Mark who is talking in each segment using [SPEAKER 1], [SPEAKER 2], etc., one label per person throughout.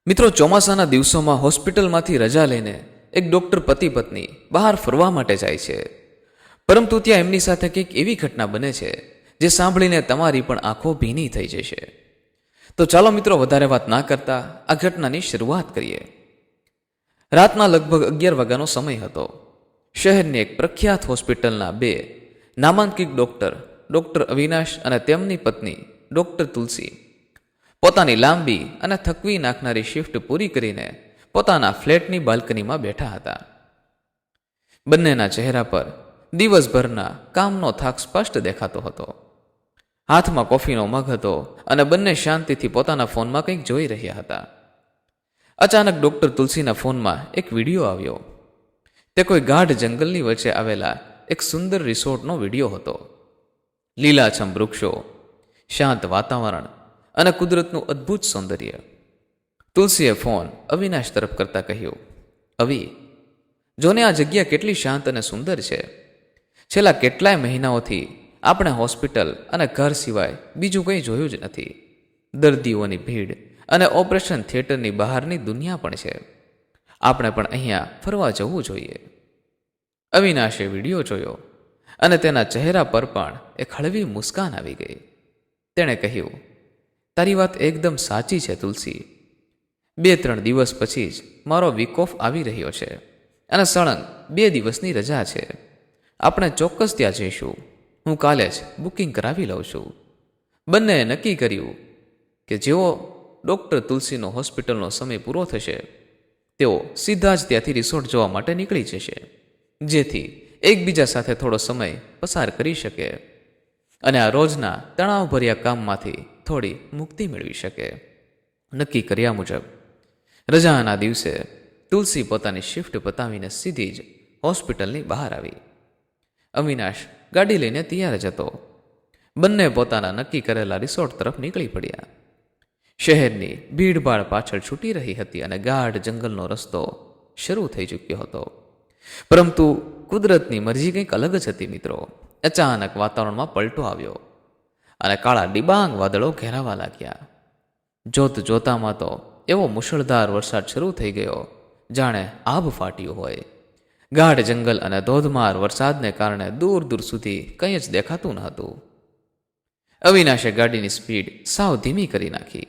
[SPEAKER 1] મિત્રો, ચોમાસાના દિવસોમાં હોસ્પિટલમાંથી રજા લઈને એક ડૉક્ટર પતિ પત્ની બહાર ફરવા માટે જાય છે. પરંતુ ત્યાં એમની સાથે કંઈક એવી ઘટના બને છે જે સાંભળીને તમારી પણ આંખો ભીની થઈ જશે. તો ચાલો મિત્રો, વધારે વાત ના કરતા આ ઘટનાની શરૂઆત કરીએ. રાતના લગભગ 11 વાગ્યાનો સમય હતો. શહેરની એક પ્રખ્યાત હોસ્પિટલના બે નામાંકિત ડૉક્ટર અવિનાશ અને તેમની પત્ની ડૉક્ટર તુલસી પોતાની લાંબી અને થકવી નાખનારી શિફ્ટ પૂરી કરીને પોતાના ફ્લેટની બાલ્કનીમાં બેઠા હતા. બંનેના ચહેરા પર દિવસભરના કામનો થાક સ્પષ્ટ દેખાતો હતો. હાથમાં કોફીનો મગ હતો અને બંને શાંતિથી પોતાના ફોનમાં કંઈક જોઈ રહ્યા હતા. અચાનક ડૉક્ટર તુલસીના ફોનમાં એક વિડીયો આવ્યો. તે કોઈ ગાઢ જંગલની વચ્ચે આવેલા એક સુંદર રિસોર્ટનો વિડીયો હતો. લીલાછમ વૃક્ષો, શાંત વાતાવરણ અને કુદરતનું અદ્ભુત સૌંદર્ય. તુલસીએ ફોન અવિનાશ તરફ કરતા કહ્યું, "અવિ, જોને આ જગ્યા કેટલી શાંત અને સુંદર છે. છેલ્લા કેટલાય મહિનાઓથી આપણે હોસ્પિટલ અને ઘર સિવાય બીજું કંઈ જોયું જ નથી. દર્દીઓની ભીડ અને ઓપરેશન થિયેટરની બહારની દુનિયા પણ છે. આપણે પણ અહીંયા ફરવા જવું જોઈએ." અવિનાશે વિડીયો જોયો અને તેના ચહેરા પર પણ એક હળવી મુસ્કાન આવી ગઈ. તેણે કહ્યું, "તારી વાત એકદમ સાચી છે તુલસી. 2-3 દિવસ પછી જ મારો વીક ઓફ આવી રહ્યો છે અને સળંગ 2 દિવસની રજા છે. આપણે ચોક્કસ ત્યાં જઈશું. હું કાલે જ બુકિંગ કરાવી લઉં છું." બંનેએ નક્કી કર્યું કે જેવો ડૉક્ટર તુલસીનો હોસ્પિટલનો સમય પૂરો થશે તેઓ સીધા જ ત્યાંથી રિસોર્ટ જવા માટે નીકળી જશે, જેથી એકબીજા સાથે થોડો સમય પસાર કરી શકે અને આ રોજના તણાવભર્યા કામમાંથી થોડી મુક્તિ મેળવી શકે. નક્કી કર્યા મુજબ રજાના દિવસે તુલસી પોતાની શિફ્ટ પતાવીને સીધી જ હોસ્પિટલની બહાર આવી. અવિનાશ ગાડી લઈને તૈયાર જ હતો. બંને પોતાના નક્કી કરેલા રિસોર્ટ તરફ નીકળી પડ્યા. શહેરની ભીડભાડ પાછળ છૂટી રહી હતી અને ગાઢ જંગલનો રસ્તો શરૂ થઈ ચૂક્યો હતો. પરંતુ કુદરતની મરજી કંઈક અલગ જ હતી મિત્રો. અચાનક વાતાવરણમાં પલટો આવ્યો અને કાળા ડિબાંગ વાદળો ઘેરાવા લાગ્યા. જોતામાં તો એવો મુશળધાર વરસાદ શરૂ થઈ ગયો જાણે આભ ફાટ્યું હોય. ગાઢ જંગલ અને ધોધમાર વરસાદને કારણે દૂર દૂર સુધી કંઈ જ દેખાતું ન હતું. અવિનાશે ગાડીની સ્પીડ સાવ ધીમી કરી નાખી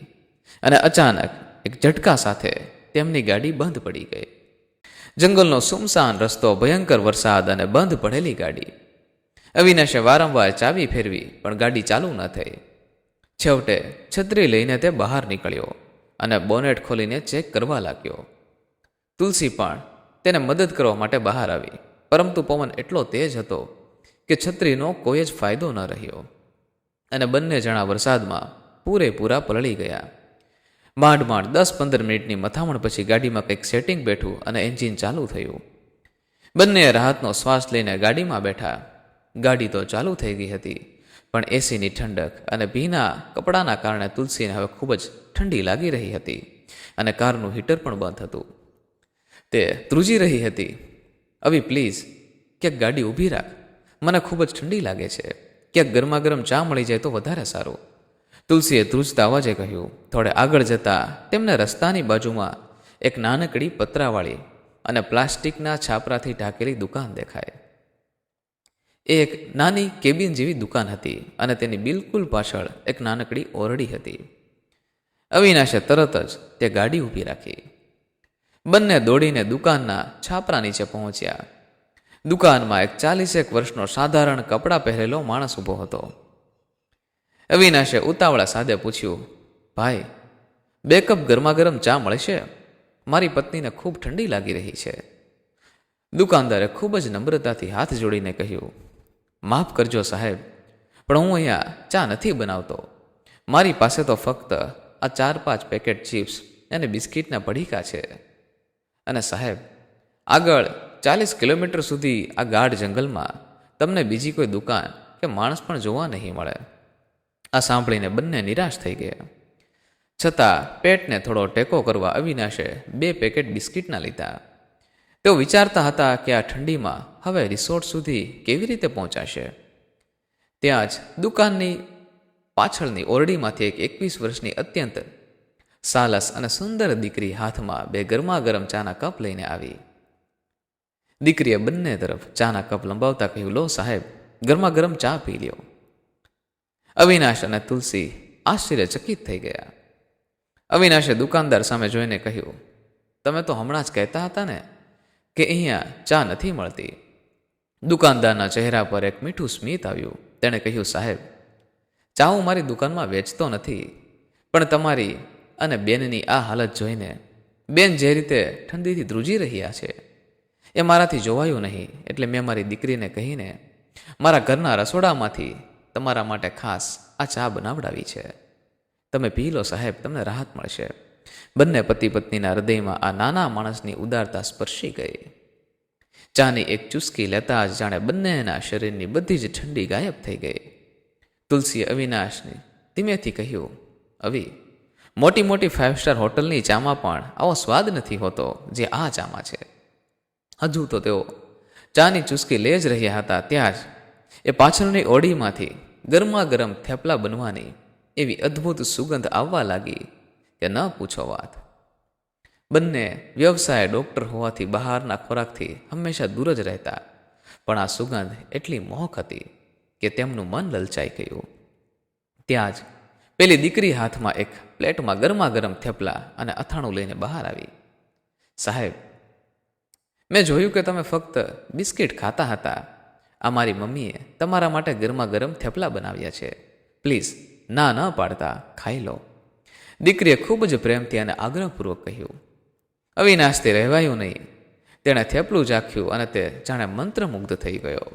[SPEAKER 1] અને અચાનક એક ઝટકા સાથે તેમની ગાડી બંધ પડી ગઈ. જંગલનો સુમસાન રસ્તો, ભયંકર વરસાદ અને બંધ પડેલી ગાડી. અવિનાશે વારંવાર ચાવી ફેરવી પણ ગાડી ચાલુ ન થઈ. છેવટે છત્રી લઈને તે બહાર નીકળ્યો અને બોનેટ ખોલીને ચેક કરવા લાગ્યો. તુલસી પણ તેને મદદ કરવા માટે બહાર આવી, પરંતુ પવન એટલો તેજ હતો કે છત્રીનો કોઈ જ ફાયદો ન રહ્યો અને બંને જણા વરસાદમાં પૂરેપૂરા પલળી ગયા. માંડ 10-15 મિનિટની મથામણ પછી ગાડીમાં કંઈક સેટિંગ બેઠું અને એન્જિન ચાલુ થયું. બંને રાહતનો શ્વાસ લઈને ગાડીમાં બેઠા. ગાડી તો ચાલુ થઈ ગઈ હતી, પણ એસીની ઠંડક અને ભીના કપડાના કારણે તુલસીને હવે ખૂબ જ ઠંડી લાગી રહી હતી અને કારનું હીટર પણ બંધ હતું. તે ધ્રુજી રહી હતી, "અવી પ્લીઝ, ક્યાંક ગાડી ઊભી રાખ. મને ખૂબ જ ઠંડી લાગે છે. ક્યાંક ગરમા ગરમ ચા મળી જાય તો વધારે સારું." તુલસીએ ધ્રુજતા અવાજે કહ્યું. થોડે આગળ જતા તેમને રસ્તાની બાજુમાં એક નાનકડી પતરાવાળી અને પ્લાસ્ટિકના છાપરાથી ઢાંકેલી દુકાન દેખાય. એક નાની કેબિન જેવી દુકાન હતી અને તેની બિલકુલ પાછળ એક નાનકડી ઓરડી હતી. અવિનાશે તરત જ તે ગાડી ઊભી રાખી. બંને દોડીને દુકાનના છાપરા નીચે પહોંચ્યા. દુકાનમાં એક 40 વર્ષનો સાધારણ કપડાં પહેરેલો માણસ ઊભો હતો. અવિનાશે ઉતાવળા સાદે પૂછ્યું, "ભાઈ, 2 કપ ગરમા ગરમ ચા મળશે? મારી પત્નીને ખૂબ ઠંડી લાગી રહી છે." દુકાનદારે ખૂબ જ નમ્રતાથી હાથ જોડીને કહ્યું, "માફ કરજો સાહેબ, પણ હું અહીંયા ચા નથી બનાવતો. મારી પાસે તો ફક્ત આ 4-5 પેકેટ ચિપ્સ અને બિસ્કિટના પડીકા છે. અને સાહેબ, આગળ 40 કિલોમીટર સુધી આ ગાઢ જંગલમાં તમને બીજી કોઈ દુકાન કે માણસ પણ જોવા નહીં મળે." આ સાંભળીને બંને નિરાશ થઈ ગયા. છતાં પેટને થોડો ટેકો કરવા અવિનાશે 2 પેકેટ બિસ્કિટના લીધા. તેઓ વિચારતા હતા કે આ ઠંડીમાં હવે રિસોર્ટ સુધી કેવી રીતે પહોંચાશે. ત્યાં જ દુકાનની પાછળની ઓરડીમાંથી એક 21 વર્ષની અત્યંત સાલસ અને સુંદર દીકરી હાથમાં 2 ગરમા ગરમ ચાના કપ લઈને આવી. દીકરીએ બંને તરફ ચાના કપ લંબાવતા કહ્યું, લો સાહેબ, ગરમા ગરમ ચા પી લ્યો. અવિનાશ અને તુલસી આશ્ચર્યચકિત થઈ ગયા. અવિનાશે દુકાનદાર સામે જોઈને કહ્યું, તમે તો હમણાં જ કહેતા હતા ને કે અહીંયા ચા નથી મળતી. દુકાનદારના ચહેરા પર એક મીઠું સ્મિત આવ્યું. તેણે કહ્યું, સાહેબ, ચા હું મારી દુકાનમાં વેચતો નથી, પણ તમારી અને બેનની આ હાલત જોઈને બેન જે રીતે ઠંડીથી ધ્રુજી રહ્યા છે એ મારાથી જોવાયું નહીં, એટલે મેં મારી દીકરીને કહીને મારા ઘરના રસોડામાંથી તમારા માટે ખાસ આ ચા બનાવડાવી છે. તમે પી લો સાહેબ, તમને રાહત મળશે. બંને પતિ પત્નીના હૃદયમાં આ નાના માણસની ઉદારતા સ્પર્શી ગઈ. ચાની એક ચુસ્કી લેતા જ જાણે બંનેના શરીરની બધી જ ઠંડી ગાયબ થઈ ગઈ. તુલસીએ અવિનાશને ધીમેથી કહ્યું, અવિ, મોટી મોટી 5 સ્ટાર હોટલની ચામાં પણ આવો સ્વાદ નથી હોતો જે આ ચામાં છે. હજુ તો તેઓ ચાની ચુસ્કી લે જ રહ્યા હતા ત્યાં જ એ પાછળની ઓડીમાંથી ગરમા ગરમ થેપલા બનવાની એવી અદ્ભુત સુગંધ આવવા લાગી કે ન પૂછો વાત. બંને વ્યવસાય ડૉક્ટર હોવાથી બહારના ખોરાકથી હંમેશા દૂર જ રહેતા, પણ આ સુગંધ એટલી મોહક હતી કે તેમનું મન લલચાઈ ગયું. ત્યાં જ પેલી દીકરી હાથમાં એક પ્લેટમાં ગરમા ગરમ થેપલા અને અથાણું લઈને બહાર આવી. સાહેબ, મેં જોયું કે તમે ફક્ત બિસ્કિટ ખાતા હતા. આ મારી મમ્મીએ તમારા માટે ગરમા ગરમ થેપલા બનાવ્યા છે. પ્લીઝ ના ન પાડતા ખાઈ લો. દીકરીએ ખૂબ જ પ્રેમથી અને આગ્રહપૂર્વક કહ્યું. અવિનાશથી રહેવાયું નહીં. તેણે થેપલું ચાખ્યું અને તે જાણે મંત્રમુગ્ધ થઈ ગયો.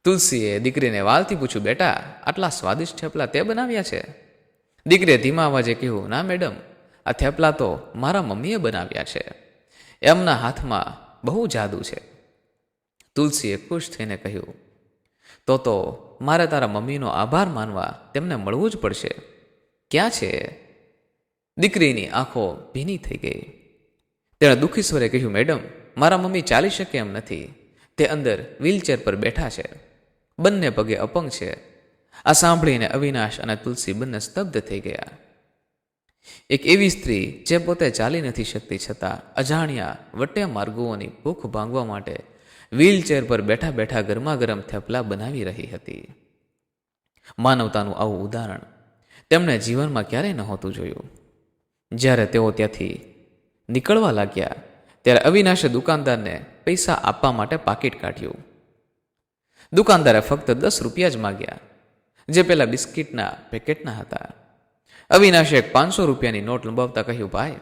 [SPEAKER 1] તુલસીએ દીકરીને વાલથી પૂછ્યું, બેટા, આટલા સ્વાદિષ્ટ થેપલા તે બનાવ્યા છે? દીકરીએ ધીમા અવાજે કહ્યું, ના મેડમ, આ થેપલા તો મારા મમ્મીએ બનાવ્યા છે. એમના હાથમાં બહુ જાદુ છે. તુલસીએ ખુશ થઈને કહ્યું, તો મારે તારા મમ્મીનો આભાર માનવા તેમને મળવું જ પડશે. ક્યાં છે? દીકરીની આંખો ભીની થઈ ગઈ. તેણે દુઃખી સ્વરે કહ્યું, મેડમ, મારા મમ્મી ચાલી શકે એમ નથી. તે અંદર વ્હીલચેર પર બેઠા છે. બંને પગે અપંગ છે. આ સાંભળીને અવિનાશ અને તુલસી બંને સ્તબ્ધ થઈ ગયા. એક એવી સ્ત્રી જે પોતે ચાલી નથી શકતી છતાં અજાણ્યા વટે માર્ગોની ભૂખ ભાંગવા માટે વ્હીલચેર પર બેઠા બેઠા ગરમા ગરમ થેપલા બનાવી રહી હતી. માનવતાનું આવું ઉદાહરણ તેમણે જીવનમાં ક્યારેય નહોતું જોયું. જ્યારે તેઓ ત્યાંથી નીકળવા લાગ્યા ત્યારે અવિનાશે દુકાનદારને પૈસા આપવા માટે પાકીટ કાઢ્યું. દુકાનદારે ફક્ત 10 રૂપિયા જ માગ્યા, જે પેલા બિસ્કિટના પેકેટના હતા. અવિનાશે 500 રૂપિયાની નોટ લંબાવતા કહ્યું, ભાઈ,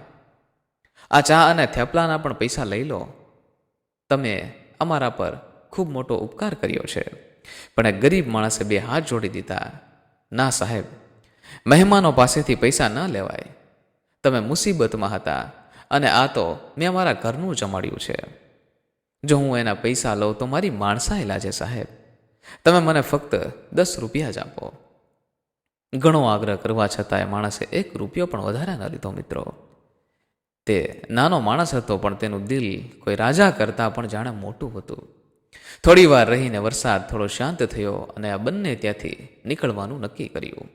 [SPEAKER 1] આ ચા અને થેપલાના પણ પૈસા લઈ લો. તમે અમારા પર ખૂબ મોટો ઉપકાર કર્યો છે. પણ એક ગરીબ માણસે 2 હાથ જોડી દીધા. ના સાહેબ, મહેમાનો પાસેથી પૈસા ન લેવાય. તમે મુસીબતમાં હતા અને આ તો મેં મારા ઘરનું જમાડ્યું છે. જો હું એના પૈસા લઉં તો મારી માણસાઈ લાજે સાહેબ. તમે મને ફક્ત 10 રૂપિયા જ આપો. ઘણો આગ્રહ કરવા છતાં એ માણસે 1 રૂપિયો પણ વધારે ન લીધો. મિત્રો, તે નાનો માણસ હતો, પણ તેનું દિલ કોઈ રાજા કરતાં પણ જાણે મોટું હતું. થોડી વાર રહીને વરસાદ થોડો શાંત થયો અને આ બંને ત્યાંથી નીકળવાનું નક્કી કર્યું.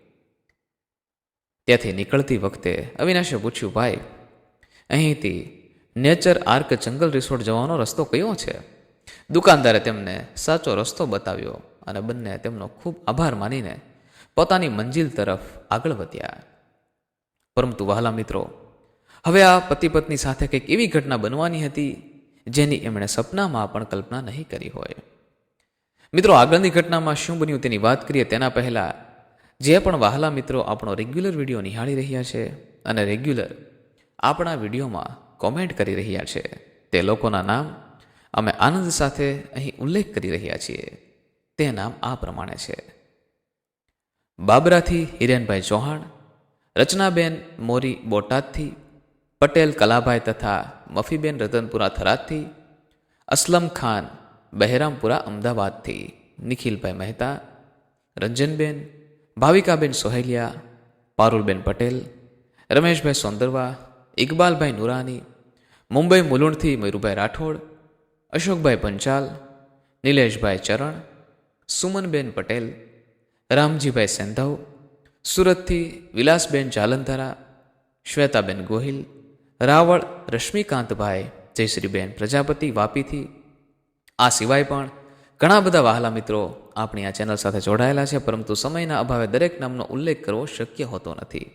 [SPEAKER 1] ત્યાંથી નીકળતી વખતે અવિનાશે પૂછ્યું, ભાઈ, અહીંથી નેચર આર્ક જંગલ રિસોર્ટ જવાનો રસ્તો કયો છે? દુકાનદારે તેમને સાચો રસ્તો બતાવ્યો અને બંને તેમનો ખૂબ આભાર માનીને પોતાની મંજિલ તરફ આગળ વધ્યા. પરંતુ વહાલા મિત્રો, હવે આ પતિ પત્ની સાથે કંઈક એવી ઘટના બનવાની હતી જેની એમણે સપનામાં પણ કલ્પના નહીં કરી હોય. મિત્રો, આગળની ઘટનામાં શું બન્યું તેની વાત કરીએ તેના પહેલા જે પણ વહાલા મિત્રો આપણો રેગ્યુલર વિડીયો નિહાળી રહ્યા છે અને રેગ્યુલર આપણા વિડીયોમાં કોમેન્ટ કરી રહ્યા છે, તે લોકોના નામ અમે આનંદ સાથે અહીં ઉલ્લેખ કરી રહ્યા છીએ. તે નામ આ પ્રમાણે છે: બાબરાથી હિરેનભાઈ ચૌહાણ, રચનાબેન મોરી બોટાદથી, પટેલ કલાભાઈ તથા મફીબેન રતનપુરા થરાદથી, અસલમ ખાન બહેરામપુરા અમદાવાદથી, નિખિલભાઈ મહેતા, રંજનબેન, ભાવિકાબેન સોહેલિયા, પારુલબેન પટેલ, રમેશભાઈ સોંદરવા, ઇકબાલભાઈ નુરાની, મુંબઈ મુલુંડથી મયુરભાઈ રાઠોડ, અશોકભાઈ પંચાલ, નિલેશભાઈ ચરણ, સુમનબેન પટેલ, રામજીભાઈ સેંધવ, સુરતથી વિલાસબેન જાલંધરા, શ્વેતાબેન ગોહિલ, રાવળ રશ્મિકાંતભાઈ, જયશ્રીબેન પ્રજાપતિ વાપીથી. આ સિવાય પણ ઘણા બધા વહાલા મિત્રો આપણી આ ચેનલ સાથે જોડાયેલા છે, પરંતુ સમયના અભાવે દરેક નામનો ઉલ્લેખ કરવો શક્ય હોતો નથી.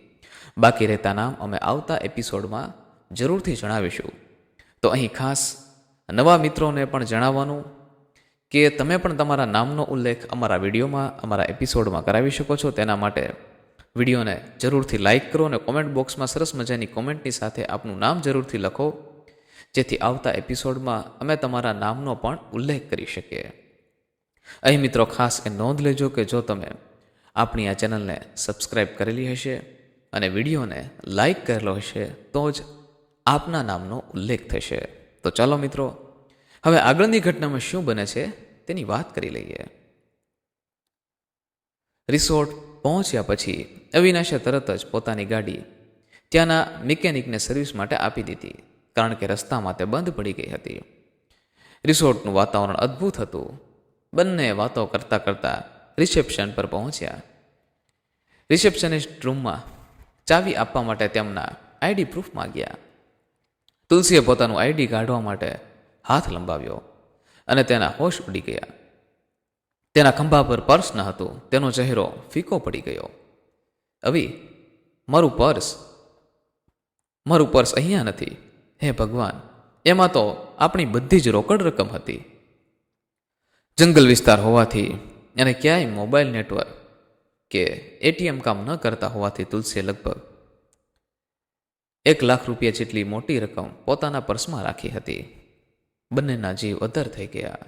[SPEAKER 1] બાકી રહેતા નામ અમે આવતા એપિસોડમાં જરૂરથી જણાવીશું. તો અહીં ખાસ નવા મિત્રોને પણ જણાવવાનું કે તમે પણ તમારા નામનો ઉલ્લેખ અમારા વિડીયોમાં, અમારા એપિસોડમાં કરાવી શકો છો. તેના માટે વિડીયોને જરૂરથી લાઇક કરો અને કોમેન્ટ બોક્સમાં સરસ મજાની કોમેન્ટની સાથે આપનું નામ જરૂરથી લખો, જેથી આવતા એપિસોડમાં અમે તમારા નામનો પણ ઉલ્લેખ કરી શકીએ. અહીં મિત્રો ખાસ એ નોંધ લેજો કે જો તમે આપણી આ ચેનલને સબસ્ક્રાઈબ કરેલી હશે અને વિડીયોને લાઇક કરેલો હશે તો જ આપના નામનો ઉલ્લેખ થશે. તો ચાલો મિત્રો, હવે આગળની ઘટનામાં શું બને છે તેની વાત કરી લઈએ. રિસોર્ટ પહોંચ્યા પછી અવિનાશે તરત જ પોતાની ગાડી ત્યાંના મિકેનિકને સર્વિસ માટે આપી દીધી, કારણ કે રસ્તામાં તે બંધ પડી ગઈ હતી. રિસોર્ટનું વાતાવરણ અદ્ભુત હતું. બંને વાતો કરતા કરતા રિસેપ્શન પર પહોંચ્યા. રિસેપ્શનિસ્ટ રૂમમાં ચાવી આપવા માટે તેમના આઈડી પ્રૂફ માંગ્યા. તુલસીએ પોતાનું આઈડી કાઢવા માટે હાથ લંબાવ્યો અને તેના હોશ ઉડી ગયા. તેના ખંભા પર પર્સ ન હતું. તેનો ચહેરો ફીકો પડી ગયો. અવી, મારું પર્સ અહીંયા નથી. હે ભગવાન, એમાં તો આપણી બધી જ રોકડ રકમ હતી. જંગલ વિસ્તાર હોવાથી અને ક્યાંય મોબાઈલ નેટવર્ક કે એટીએમ કામ ન કરતા હોવાથી તુલસીએ લગભગ 1 લાખ રૂપિયા જેટલી મોટી રકમ પોતાના પર્સમાં રાખી હતી. બંનેના જીવ અધર થઈ ગયા.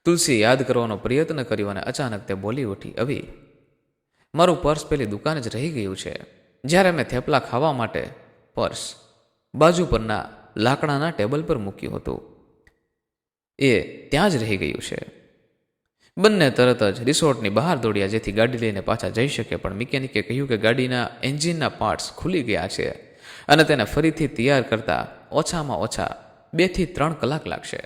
[SPEAKER 1] તુલસીએ યાદ કરવાનો પ્રયત્ન કર્યો અને અચાનક તે બોલી ઉઠી, અવી, મારું પર્સ પેલી દુકાને જ રહી ગયું છે. જ્યારે મેં થેપલા ખાવા માટે પર્સ બાજુ પરના લાકડાના ટેબલ પર મૂક્યું હતું, એ ત્યાં જ રહી ગયું છે. બંને તરત જ રિસોર્ટની બહાર દોડ્યા, જેથી ગાડી લઈને પાછા જઈ શકે. પણ મિકેનિકે કહ્યું કે ગાડીના એન્જિનના પાર્ટ્સ ખુલી ગયા છે અને તેને ફરીથી તૈયાર કરતા ઓછામાં ઓછા 2 થી 3 કલાક લાગશે.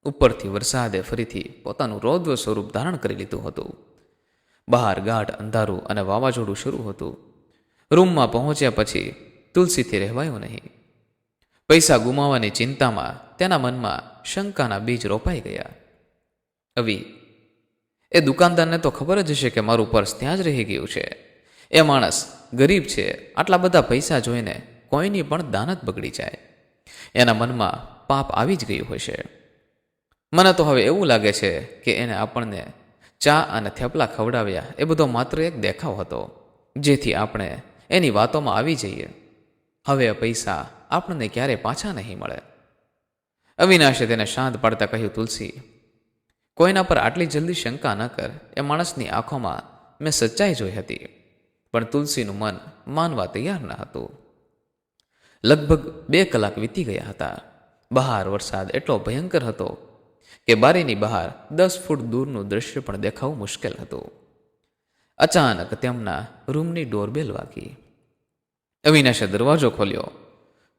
[SPEAKER 1] ઉપરથી વરસાદે ફરીથી પોતાનું રૌદ્ર સ્વરૂપ ધારણ કરી લીધું હતું. બહાર ગાઢ અંધારું અને વાવાઝોડું શરૂ હતું. રૂમમાં પહોંચ્યા પછી તુલસીથી રહેવાયું નહીં. પૈસા ગુમાવવાની ચિંતામાં તેના મનમાં શંકાના બીજ રોપાઈ ગયા. અવી, એ દુકાનદારને તો ખબર જ હશે કે મારું પર્સ ત્યાં જ રહી ગયું છે. એ માણસ ગરીબ છે. આટલા બધા પૈસા જોઈને કોઈની પણ દાનત બગડી જાય. એના મનમાં પાપ આવી જ ગયું હશે. મને તો હવે એવું લાગે છે કે એને આપણને ચા અને થેપલા ખવડાવ્યા એ બધો માત્ર એક દેખાવ હતો, જેથી આપણે એની વાતોમાં આવી જઈએ. હવે આ પૈસા આપણને ક્યારે પાછા નહીં મળે. અવિનાશે તેને શાંત પાડતા કહ્યું, તુલસી, કોઈના પર આટલી જલ્દી શંકા ન કર. એ માણસની આંખોમાં મેં સચ્ચાઈ જોઈ હતી. પણ તુલસીનું મન માનવા તૈયાર ન હતું. લગભગ 2 કલાક વીતી ગયા હતા. બહાર વરસાદ એટલો ભયંકર હતો કે બારીની બહાર 10 ફૂટ દૂરનું દૃશ્ય પણ દેખાવું મુશ્કેલ હતું. અચાનક તેમના રૂમની ડોરબેલ વાગી. અવિનાશે દરવાજો ખોલ્યો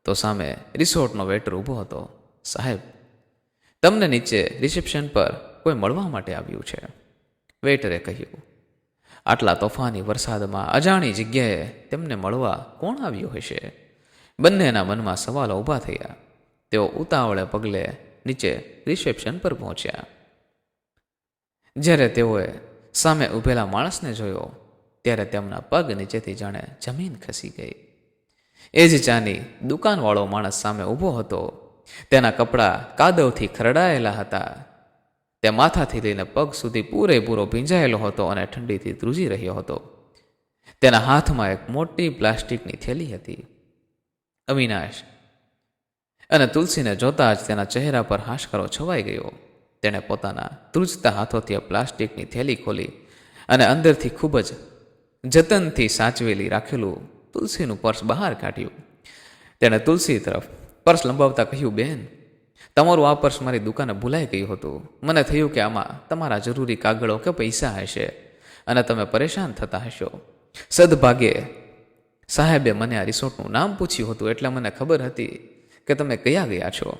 [SPEAKER 1] તો સામે રિસોર્ટનો વેટર ઊભો હતો. સાહેબ, તમને નીચે રિસેપ્શન પર કોઈ મળવા માટે આવ્યું છે, વેટરે કહ્યું. આટલા તોફાની વરસાદમાં અજાણી જગ્યાએ તેમને મળવા કોણ આવ્યું હશે? બંનેના મનમાં સવાલો ઊભા થયા. તેઓ ઉતાવળે પગલે નીચે રિસેપ્શન પર પહોંચ્યા. જ્યારે તેઓએ સામે ઊભેલા માણસને જોયો ત્યારે તેમના પગ નીચેથી જાણે જમીન ખસી ગઈ. એ જ ચાની દુકાનવાળો માણસ સામે ઊભો હતો. તેના કપડાં કાદવથી ખરડાયેલા હતા. તે માથાથી લઈને પગ સુધી પૂરેપૂરો ભીંજાયેલો હતો અને ઠંડીથી ધ્રુજી રહ્યો હતો. તેના હાથમાં એક મોટી પ્લાસ્ટિકની થેલી હતી. અવિનાશ અને તુલસીને જોતા જ તેના ચહેરા પર હાશકારો છવાઈ ગયો. તેણે પોતાના ધ્રુજતા હાથોથી આ પ્લાસ્ટિકની થેલી ખોલી અને અંદરથી ખૂબ જ જતનથી સાચવેલી રાખેલું તુલસીનું પર્સ બહાર કાઢ્યું. તેણે તુલસી તરફ પર્સ લંબાવતા કહ્યું, બેન, તમારું આ પર્સ મારી દુકાને ભૂલાઈ ગયું હતું. મને થયું કે આમાં તમારા જરૂરી કાગળો કે પૈસા હશે અને તમે પરેશાન થતા હશો. સદભાગે સાહેબે મને આ રિસોર્ટનું નામ પૂછ્યું હતું, એટલે મને ખબર હતી કે તમે કયા ગયા છો.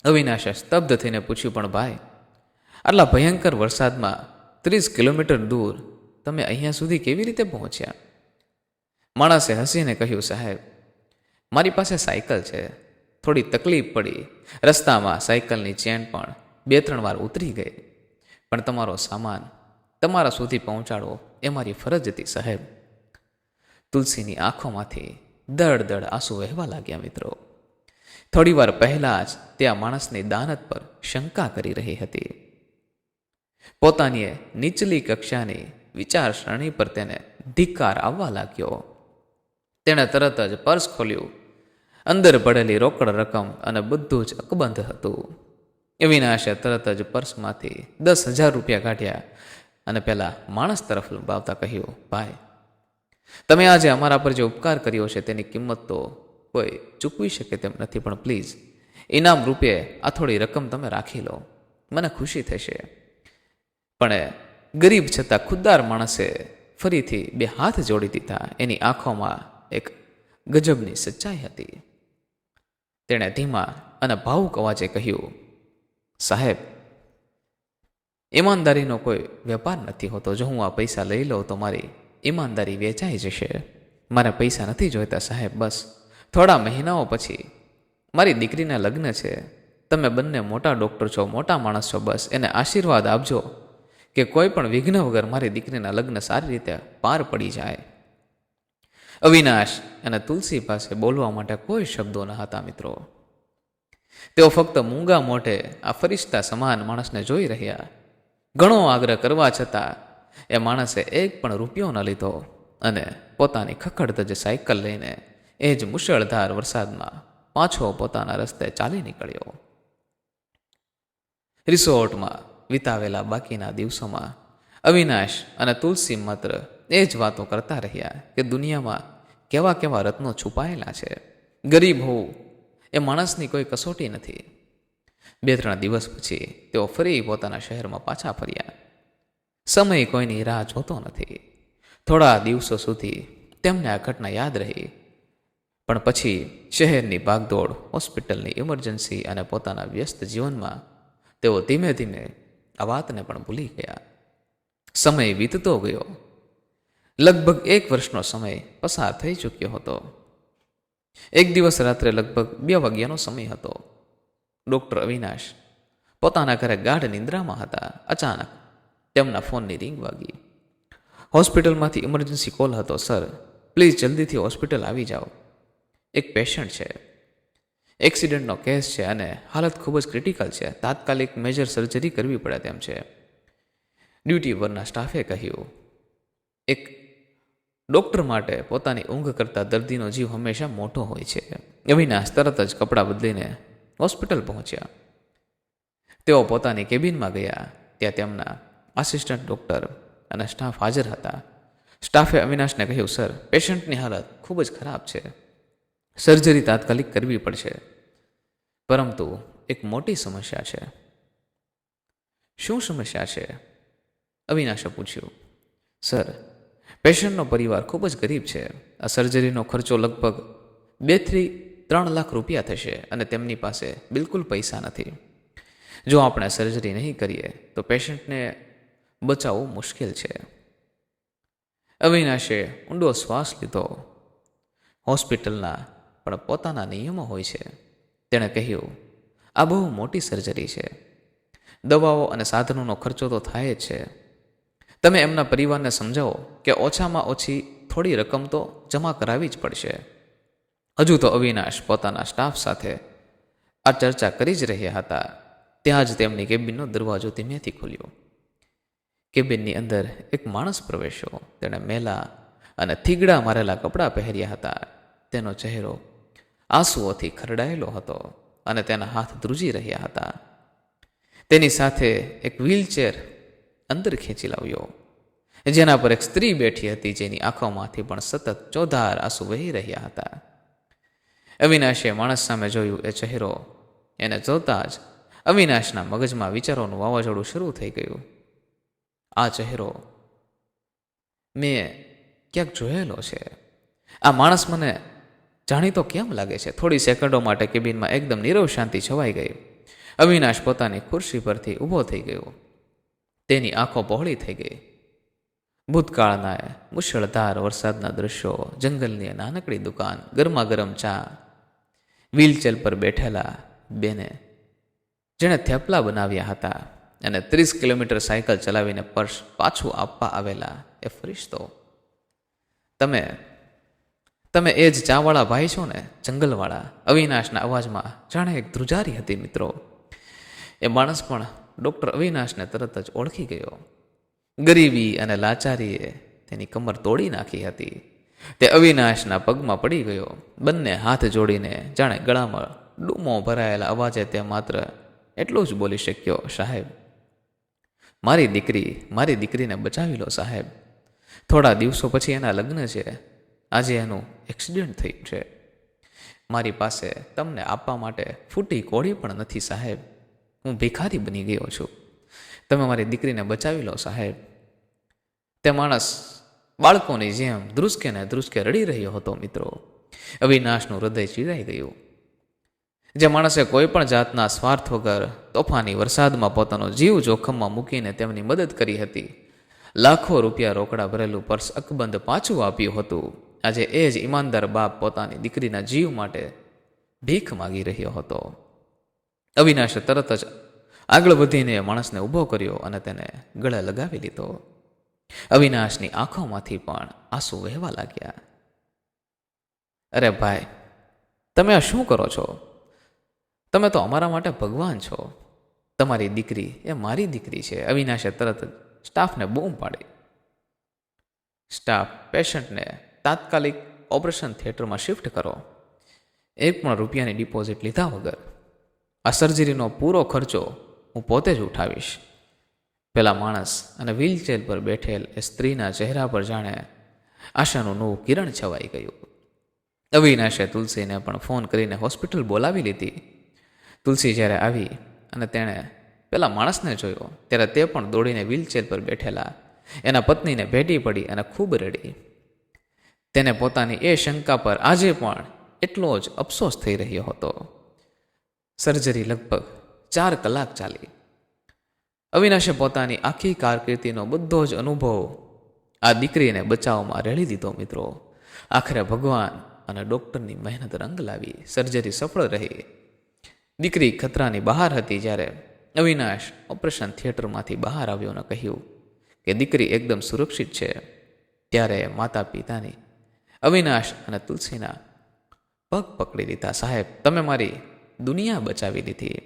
[SPEAKER 1] અવિનાશે સ્તબ્ધ થઈને પૂછ્યું, પણ ભાઈ, આટલા ભયંકર વરસાદમાં 30 કિલોમીટર દૂર તમે અહીંયા સુધી કેવી રીતે પહોંચ્યા? માણસે હસીને કહ્યું, સાહેબ, મારી પાસે સાયકલ છે. થોડી તકલીફ પડી, રસ્તામાં સાયકલની ચેન પણ 2-3 વાર ઉતરી ગઈ, પણ તમારો સામાન તમારા સુધી પહોંચાડવો એ મારી ફરજ હતી સાહેબ. તુલસીની આંખોમાંથી દળ દળ આંસુ વહેવા લાગ્યા. મિત્રો, થોડી વાર પહેલા જ તે આ માણસની દાનત પર શંકા કરી રહી હતી. પોતાની નીચલી કક્ષાની વિચારસરણી પર તેને ધિક્કાર આવવા લાગ્યો. તેણે તરત જ પર્સ ખોલ્યું. અંદર પડેલી રોકડ રકમ અને બધું જ અકબંધ હતું. અવિનાશે તરત જ પર્સમાંથી 10,000 રૂપિયા કાઢ્યા અને પેલા માણસ તરફ લંબાવતા કહ્યું, ભાઈ, તમે આજે અમારા પર જે ઉપકાર કર્યો છે તેની કિંમત તો કોઈ ચૂકવી શકે તેમ નથી, પણ પ્લીઝ ઇનામ રૂપે આ થોડી રકમ તમે રાખી લો, મને ખુશી થશે. પણ ગરીબ છતાં ખુદદાર માણસે ફરીથી 2 હાથ જોડી દીધા. એની આંખોમાં એક ગજબની સચ્ચાઈ હતી. તેણે ધીમા અને ભાવુક અવાજે કહ્યું, સાહેબ, ઈમાનદારીનો કોઈ વેપાર નથી હોતો. જો હું આ પૈસા લઈ લઉં તો મારી ઈમાનદારી વેચાઈ જશે. મારે પૈસા નથી જોઈતા સાહેબ. બસ થોડા મહિનાઓ પછી મારી દીકરીના લગ્ન છે. તમે બંને મોટા ડૉક્ટર છો, મોટા માણસ છો. બસ એને આશીર્વાદ આપજો કે કોઈ પણ વિઘ્ન વગર મારી દીકરીના લગ્ન સારી રીતે પાર પડી જાય. અવિનાશ અને તુલસી પાસે બોલવા માટે કોઈ શબ્દો ન હતા. મિત્રો, તેઓ ફક્ત મૂંગા મોઢે આ ફરિશ્તા સમાન માણસને જોઈ રહ્યા. ઘણો આગ્રહ કરવા છતાં એ માણસે 1 પણ રૂપિયો ન લીધો અને પોતાની ખખડધજ સાયકલ લઈને એ જ મુશળધાર વરસાદમાં પાછો પોતાના રસ્તે ચાલી નીકળ્યો. રિસોર્ટમાં વિતાવેલા બાકીના દિવસોમાં અવિનાશ અને તુલસી માત્ર એ જ વાતો કરતા રહ્યા કે દુનિયામાં કેવા કેવા રત્નો છુપાયેલા છે. ગરીબ હોવું એ માણસની કોઈ કસોટી નથી. 2-3 દિવસ પછી તેઓ ફરી પોતાના શહેરમાં પાછા ફર્યા. સમય કોઈની રાહ જોતો નથી. થોડા દિવસો સુધી તેમને આ ઘટના યાદ રહી, પણ પછી શહેરની ભાગદોડ, હોસ્પિટલની ઇમરજન્સી અને પોતાના વ્યસ્ત જીવનમાં તેઓ ધીમે ધીમે આ વાતને પણ ભૂલી ગયા. સમય વીતતો ગયો. લગભગ 1 વર્ષનો સમય પસાર થઈ ચૂક્યો હતો. એક દિવસ રાત્રે લગભગ 2 વાગ્યાનો સમય હતો. ડૉક્ટર અવિનાશ પોતાના ઘરે ગાઢ નિંદ્રામાં હતા. અચાનક તેમના ફોનની રિંગ વાગી. હોસ્પિટલમાંથી ઇમરજન્સી કોલ હતો. સર, પ્લીઝ જલ્દીથી હોસ્પિટલ આવી જાઓ. એક પેશન્ટ છે, એક્સિડન્ટનો કેસ છે અને હાલત ખૂબ જ ક્રિટિકલ છે. તાત્કાલિક મેજર સર્જરી કરવી પડે તેમ છે. ડ્યુટી પરના સ્ટાફે કહ્યું. એક ડૉક્ટર માટે પોતાની ઊંઘ કરતાં દર્દીનો જીવ હંમેશા મોટો હોય છે. અવિનાશ તરત જ કપડાં બદલીને હોસ્પિટલ પહોંચ્યા. તેઓ પોતાની કેબિનમાં ગયા. ત્યાં તેમના આસિસ્ટન્ટ ડૉક્ટર અને સ્ટાફ હાજર હતા. સ્ટાફે અવિનાશને કહ્યું, સર, પેશન્ટની હાલત ખૂબ જ ખરાબ છે. સર્જરી તાત્કાલિક કરવી પડશે, પરંતુ એક મોટી સમસ્યા છે. શું સમસ્યા છે? અવિનાશે પૂછ્યું. સર, પેશન્ટનો પરિવાર ખૂબ જ ગરીબ છે. આ સર્જરીનો ખર્ચો લગભગ 2-3 લાખ રૂપિયા થશે અને તેમની પાસે બિલકુલ પૈસા નથી. જો આપણે સર્જરી નહીં કરીએ તો પેશન્ટને બચાવવું મુશ્કેલ છે. અવિનાશે ઊંડો શ્વાસ લીધો. હોસ્પિટલના પણ પોતાના નિયમો હોય છે. તેણે કહ્યું, આ બહુ મોટી સર્જરી છે. દવાઓ અને સાધનોનો ખર્ચો તો થાય જ છે. તમે એમના પરિવારને સમજાવો કે ઓછામાં ઓછી થોડી રકમ તો જમા કરાવવી જ પડશે. હજુ તો અવિનાશ પોતાના સ્ટાફ સાથે આ ચર્ચા કરી જ રહ્યા હતા. ત્યાં જ તેમની કેબિનનો દરવાજો ધીમેથી ખુલ્યો. કેબિનની અંદર એક માણસ પ્રવેશ્યો. તેણે મેલા અને થીગડા મારેલા કપડાં પહેર્યા હતા. તેનો ચહેરો આંસુઓથી ખરડાયેલો હતો અને તેના હાથ ધ્રુજી રહ્યા હતા. તેની સાથે એક વ્હીલચેર અંદર ખેંચી લાવ્યો, જેના પર એક સ્ત્રી બેઠી હતી, જેની આંખોમાંથી પણ સતત ચોધાર આંસુ વહી રહ્યા હતા. અવિનાશે માણસ સામે જોયું. એ ચહેરો એને જોતા જ અવિનાશના મગજમાં વિચારોનું વાવાઝોડું શરૂ થઈ ગયું. આ ચહેરો મેં ક્યાંક જોયેલો છે. આ માણસ મને જાણીતો કેમ લાગે છે? થોડી સેકન્ડો માટે કેબિનમાં એકદમ નીરવ શાંતિ છવાઈ ગઈ. અવિનાશ પોતાની ખુરશી પરથી ઊભો થઈ ગયો. તેની આંખો પહોળી થઈ ગઈ. ભૂતકાળના મુશળધાર વરસાદના દ્રશ્યો, જંગલની નાનકડી દુકાન, ગરમા ગરમ ચા, વ્હીલચેર પર બેઠેલા બેને જેણે થેપલા બનાવ્યા હતા અને 30 કિલોમીટર સાયકલ ચલાવીને પર્સ પાછું આપવા આવેલા એ ફરિશ્તો. તમે એ જ ચાવાળા ભાઈ છો ને, જંગલવાળા? અવિનાશના અવાજમાં જાણે એક ધ્રુજારી હતી મિત્રો. એ માણસ પણ ડૉક્ટર અવિનાશને તરત જ ઓળખી ગયો. ગરીબી અને લાચારીએ તેની કમર તોડી નાખી હતી. તે અવિનાશના પગમાં પડી ગયો. બંને હાથ જોડીને જાણે ગળામાં ડૂમો ભરાયેલા અવાજે તે માત્ર એટલું જ બોલી શક્યો, સાહેબ, મારી દીકરીને બચાવી લો સાહેબ. થોડા દિવસો પછી એના લગ્ન છે. આજે એનું એક્સિડન્ટ થયું છે. મારી પાસે તમને આપવા માટે ફૂટી કોળી પણ નથી સાહેબ. હું ભિખારી બની ગયો છું. તમે મારી દીકરીને બચાવી લો સાહેબ. તે માણસ બાળકોની જેમ ધ્રુસકે ને ધ્રુસકે રડી રહ્યો હતો મિત્રો. અવિનાશનું હૃદય ચીરાઈ ગયું. જે માણસે કોઈ પણ જાતના સ્વાર્થ વગર તોફાની વરસાદમાં પોતાનો જીવ જોખમમાં મૂકીને તેમની મદદ કરી હતી, લાખો રૂપિયા રોકડા ભરેલું પર્સ અકબંધ પાછું આપ્યું હતું, આજે એ જ ઈમાનદાર બાપ પોતાની દીકરીના જીવ માટે ભીખ માગી રહ્યો હતો. અવિનાશે તરત જ આગળ વધીને માણસને ઊભો કર્યો અને તેને ગળે લગાવી લીધો. અવિનાશની આંખોમાંથી પણ આંસુ વહેવા લાગ્યા. અરે ભાઈ, તમે આ શું કરો છો? તમે તો અમારા માટે ભગવાન છો. તમારી દીકરી એ મારી દીકરી છે. અવિનાશે તરત જ સ્ટાફને બૂમ પાડી. સ્ટાફ, પેશન્ટને તાત્કાલિક ઓપરેશન થિયેટરમાં શિફ્ટ કરો. 1 પણ રૂપિયાની ડિપોઝિટ લીધા વગર. આ સર્જરીનો પૂરો ખર્ચો હું પોતે જ ઉઠાવીશ. પેલા માણસ અને વ્હીલચેર પર બેઠેલ એ સ્ત્રીના ચહેરા પર જાણે આશાનું નવું કિરણ છવાઈ ગયું. અવિનાશે તુલસીને પણ ફોન કરીને હોસ્પિટલ બોલાવી લીધી. તુલસી જ્યારે આવી અને તેણે પેલા માણસને જોયો ત્યારે તે પણ દોડીને વ્હીલચેર પર બેઠેલા એના પત્નીને ભેટી પડી અને ખૂબ રડી. તેને પોતાની એ શંકા પર આજે પણ એટલો જ અફસોસ થઈ રહ્યો હતો. સર્જરી લગભગ 4 કલાક ચાલી. અવિનાશે પોતાની આખી કારકિર્દીનો બધો જ અનુભવ આ દીકરીને બચાવવામાં રેડી દીધો મિત્રો. આખરે ભગવાન અને ડૉક્ટરની મહેનત રંગ લાવી. સર્જરી સફળ રહી. દીકરી ખતરાની બહાર હતી. જ્યારે અવિનાશ ઓપરેશન થિયેટરમાંથી બહાર આવ્યો અને કહ્યું કે દીકરી એકદમ સુરક્ષિત છે, ત્યારે માતા પિતાની અવિનાશ અને તુલસીના પગ પકડી લીધા. સાહેબ, તમે મારી દુનિયા બચાવી લીધી.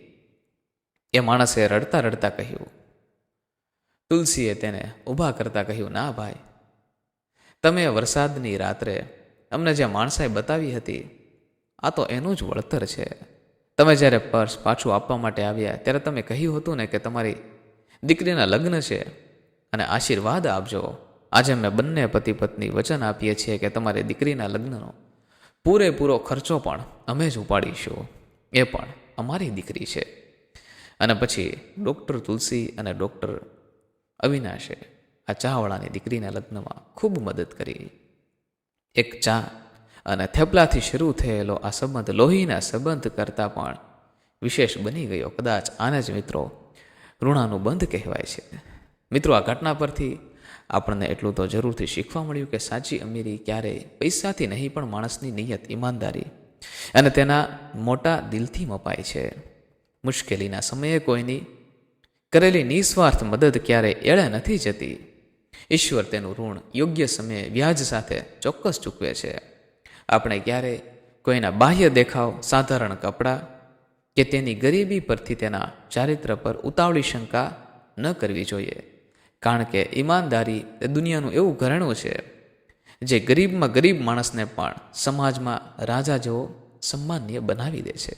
[SPEAKER 1] એ માણસે રડતા રડતા કહ્યું. તુલસીએ તેને ઊભા કરતા કહ્યું, ના ભાઈ, તમે વરસાદની રાત્રે અમને જે માણસાઈ બતાવી હતી, આ તો એનું જ વળતર છે. તમે જ્યારે પર્સ પાછું આપવા માટે આવ્યા ત્યારે તમે કહ્યું હતું ને કે તમારી દીકરીના લગ્ન છે અને આશીર્વાદ આપજો. આજે મેં બંને પતિ પત્ની વચન આપીએ છીએ કે તમારી દીકરીના લગ્નનો પૂરેપૂરો ખર્ચો પણ અમે જ ઉપાડીશું. એ પણ અમારી દીકરી છે. અને પછી ડૉક્ટર તુલસી અને ડૉક્ટર અવિનાશે આ ચાવાળાની દીકરીના લગ્નમાં ખૂબ મદદ કરી. એક ચા અને થેપલાથી શરૂ થયેલો આ સંબંધ લોહીના સંબંધ કરતાં પણ વિશેષ બની ગયો. કદાચ આને જ મિત્રો ઋણાનુબંધ કહેવાય છે. મિત્રો, આ ઘટના પરથી આપણને એટલું તો જરૂરથી શીખવા મળ્યું કે સાચી અમીરી ક્યારેય પૈસાથી નહીં પણ માણસની નિયત, ઈમાનદારી અને તેના મોટા દિલથી મપાય છે. મુશ્કેલીના સમયે કોઈની કરેલી નિસ્વાર્થ મદદ ક્યારેય એળે નથી જતી. ઈશ્વર તેનું ઋણ યોગ્ય સમયે વ્યાજ સાથે ચોક્કસ ચૂકવે છે. આપણે ક્યારેય કોઈના બાહ્ય દેખાવ, સાધારણ કપડાં કે તેની ગરીબી પરથી તેના ચારિત્ર પર ઉતાવળી શંકા ન કરવી જોઈએ. કારણ કે ઈમાનદારી એ દુનિયાનું એવું ઘરેણું છે જે ગરીબમાં ગરીબ માણસને પણ સમાજમાં રાજા જેવો સન્માનીય બનાવી દે છે.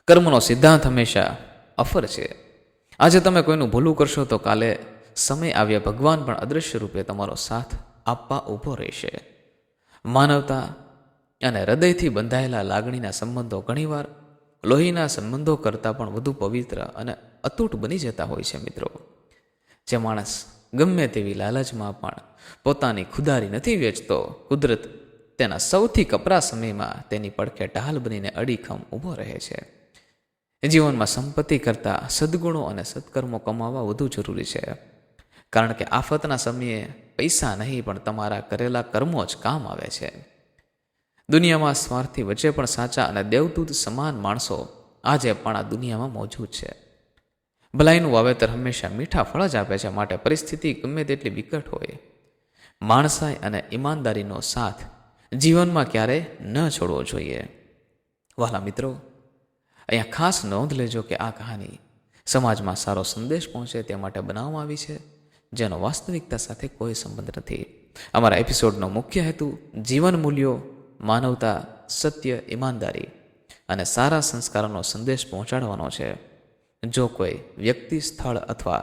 [SPEAKER 1] કર્મનો સિદ્ધાંત હંમેશા અફર છે. આજે તમે કોઈનું ભૂલું કરશો તો કાલે સમય આવ્યા ભગવાન પણ અદૃશ્ય રૂપે તમારો સાથ આપવા ઊભો રહેશે. માનવતા અને હૃદયથી બંધાયેલા લાગણીના સંબંધો ઘણીવાર લોહીના સંબંધો કરતાં પણ વધુ પવિત્ર અને અતૂટ બની જતા હોય છે મિત્રો. જે માણસ ગમે તેવી લાલચમાં પણ પોતાની ખુદારી નથી વેચતો, કુદરત તેના સૌથી કપરા સમયમાં તેની પડખે ઢાલ બનીને અડીખમ ઊભો રહે છે. જીવનમાં સંપત્તિ કરતાં સદ્ગુણો અને સત્કર્મો કમાવવા વધુ જરૂરી છે. કારણ કે આફતના સમયે પૈસા નહીં પણ તમારા કરેલા કર્મો જ કામ આવે છે. દુનિયામાં સ્વાર્થી વચ્ચે પણ સાચા અને દેવદૂત સમાન માણસો આજે પણ આ દુનિયામાં મોજૂદ છે. ભલાઈનું વાવેતર હંમેશા મીઠા ફળ જ આપે છે. માટે પરિસ્થિતિ ગમે તેટલી વિકટ હોય, માણસાઈ અને ઈમાનદારીનો સાથ જીવનમાં ક્યારેય ન છોડવો જોઈએ. વહાલા મિત્રો, અહીંયા ખાસ નોંધ લેજો કે આ કહાની સમાજમાં સારો સંદેશ પહોંચે તે માટે બનાવવામાં આવી છે, જેનો વાસ્તવિકતા સાથે કોઈ સંબંધ નથી. અમારા એપિસોડનો મુખ્ય હેતુ જીવન મૂલ્યો, માનવતા, સત્ય, ઈમાનદારી અને સારા સંસ્કારોનો સંદેશ પહોંચાડવાનો છે. જો કોઈ વ્યક્તિ, સ્થળ અથવા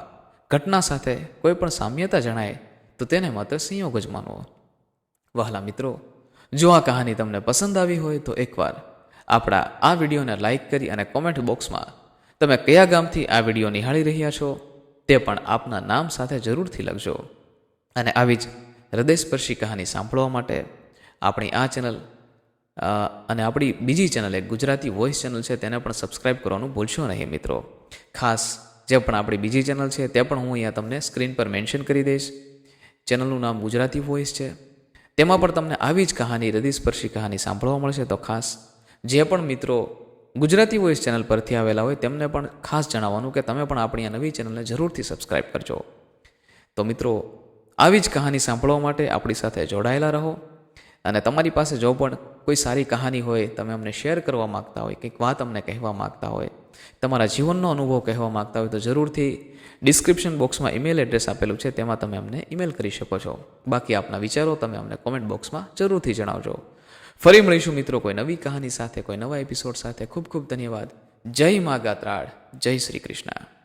[SPEAKER 1] ઘટના સાથે કોઈ પણ સામ્યતા જણાય તો તેને માત્ર સંયોગ જ માનવો. વહાલા મિત્રો, જો આ કહાની તમને પસંદ આવી હોય તો એકવાર આપણા આ વિડીયોને લાઇક કરી અને કોમેન્ટ બોક્સમાં તમે કયા ગામથી આ વિડીયો નિહાળી રહ્યા છો તે પણ આપના નામ સાથે જરૂરથી લખજો. અને આવી જ હૃદયસ્પર્શી કહાની સાંભળવા માટે આપણી આ ચેનલ અને આપણી બીજી ચેનલ એક ગુજરાતી વોઇસ ચેનલ છે તેને પણ સબસ્ક્રાઇબ કરવાનું ભૂલશો નહીં મિત્રો. ખાસ જે પણ આપણી બીજી ચેનલ છે તે પણ હું અહીંયા તમને સ્ક્રીન પર મેન્શન કરી દઈશ. ચેનલનું નામ ગુજરાતી વોઇસ છે. તેમાં પણ તમને આવી જ કહાની, હૃદયસ્પર્શી કહાની સાંભળવા મળશે. તો ખાસ જે પણ મિત્રો ગુજરાતી વોઇસ ચેનલ પરથી આવેલા હોય તેમને પણ ખાસ જણાવવાનું કે તમે પણ આપણી આ નવી ચેનલને જરૂરથી સબસ્ક્રાઇબ કરજો. તો મિત્રો, આવી જ કહાની સાંભળવા માટે આપણી સાથે જોડાયેલા રહો. અને તમારી પાસે જો પણ કોઈ સારી કહાની હોય, તમે અમને શેર કરવા માગતા હોય, કંઈક વાત અમને કહેવા માગતા હોય, તમારા જીવનનો અનુભવ કહેવા માગતા હોય તો જરૂરથી ડિસ્ક્રિપ્શન બોક્સમાં ઈમેલ એડ્રેસ આપેલું છે, તેમાં તમે અમને ઈમેલ કરી શકો છો. બાકી આપના વિચારો તમે અમને કોમેન્ટ બોક્સમાં જરૂરથી જણાવજો. ફરી મળીશું મિત્રો કોઈ નવી કહાની સાથે, કોઈ નવા એપિસોડ સાથે. ખૂબ ખૂબ ધન્યવાદ. જય મા ગાત્રાળ, જય શ્રી કૃષ્ણ.